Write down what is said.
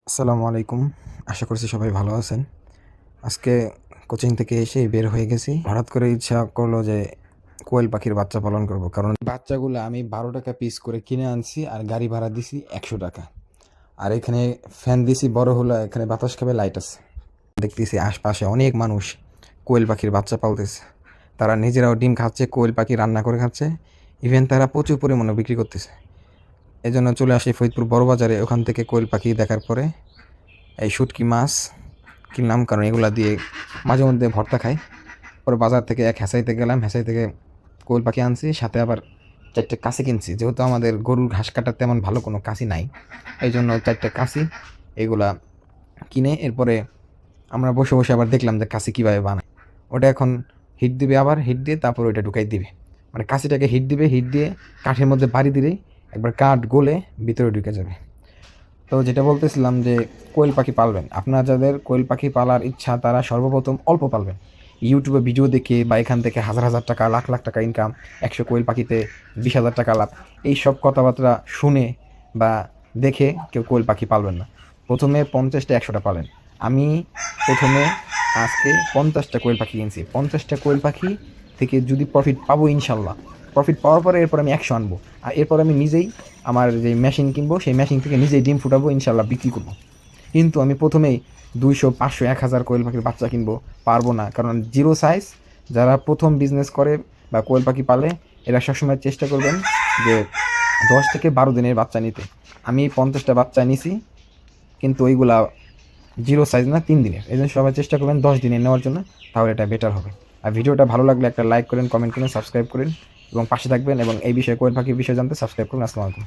আসসালামু আলাইকুম। আশা করছি সবাই ভালো আছেন। আজকে কোচিং থেকে এসে বের হয়ে গেছি। হঠাৎ করে ইচ্ছা করলো যে কোয়েল পাখির বাচ্চা পালন করব। কারণ বাচ্চাগুলো আমি ১২ টাকা পিস করে কিনে আনছি আর গাড়ি ভাড়া দিছি ১০০ টাকা। আর এখানে ফ্যান দিছি বড় হলো, এখানে বাতাস খাবে, লাইট আছে। দেখতেছি আশপাশে অনেক মানুষ কোয়েল পাখির বাচ্চা পালতেছে। তারা নিজেরাও ডিম খাচ্ছে, কোয়েল পাখি রান্না করে খাচ্ছে। ইভেন তারা প্রচুর পরিমাণে বিক্রি করতেছে। এজন্য চলে আসি ফরিদপুর বড় বাজারে। ওখান থেকে কোয়েল পাখি দেখার পরে এই শুটকি মাছ কিনলাম, কারণ এগুলা দিয়ে মাঝে মধ্যে ভর্তা খাই। পরে বাজার থেকে এক হেঁসাইতে গেলাম, হেঁসাই থেকে কোয়েল পাখি আনছি, সাথে আবার ৪টে কাশি কিনছি। যেহেতু আমাদের গরুর ঘাস কাটার তেমন ভালো কোনো কাশি নাই, এই জন্য ৪টে কাশি এগুলা কিনে এরপরে আমরা বসে বসে আবার দেখলাম যে কাশি কীভাবে বানায়। ওটা এখন হিট দিবে, আবার হিট দিয়ে তারপর ওইটা ঢুকাই দিবে। মানে কাশিটাকে হিট দিবে, হিট দিয়ে কাঠের মধ্যে বাড়ি দিলেই একবার কাঠ গলে ভিতরে ঢুকে যাবে। তো যেটা বলতেছিলাম যে কোয়েল পাখি পালবেন, আপনারা যাদের কোয়েল পাখি পালার ইচ্ছা তারা সর্বপ্রথম অল্প পালবেন। ইউটিউবে ভিডিও দেখে বা এখান থেকে হাজার হাজার টাকা, লাখ লাখ টাকা ইনকাম, ১০০ কোয়েল পাখিতে ২০,০০০ টাকা লাভ, এই সব কথাবার্তা শুনে বা দেখে কেউ কোয়েল পাখি পালবেন না। প্রথমে ৫০টা ১০০টা পালেন। আমি প্রথমে আজকে ৫০টা কোয়েল পাখি কিনছি। ৫০টা কোয়েল পাখি থেকে যদি প্রফিট পাবো ইনশাল্লাহ, প্রফিট পাওয়ার পরে এরপর আমি ১০০ আনবো। আর এরপর আমি নিজেই আমার যে মেশিন কিনবো, সেই মেশিন থেকে নিজেই ডিম ফুটাবো, ইনশাল্লাহ বিক্রি করবো। কিন্তু আমি প্রথমেই ২০০, ৫০০, ১,০০০ কোয়েল পাখির বাচ্চা কিনবো পারবো না, কারণ জিরো সাইজ। যারা প্রথম বিজনেস করে বা কোয়েল পাখি পালে, এরা সবসময় চেষ্টা করবেন যে ১০ থেকে ১২ দিনের বাচ্চা নিতে। আমি ৫০টা বাচ্চা নিছি, কিন্তু ওইগুলা জিরো সাইজ না, ৩ দিনের। এই জন্য সবাই চেষ্টা করবেন ১০ দিনের নেওয়ার জন্য, তাহলে এটা বেটার হবে। আর ভিডিওটা ভালো লাগলে একটা লাইক করেন, কমেন্ট করেন, সাবস্ক্রাইব করেন এবং পাশে থাকবেন, এবং এই বিষয়ে কোয়েল পাখির বিষয়ে জানতে সাবস্ক্রাইব করুন। আসসালামু আলাইকুম।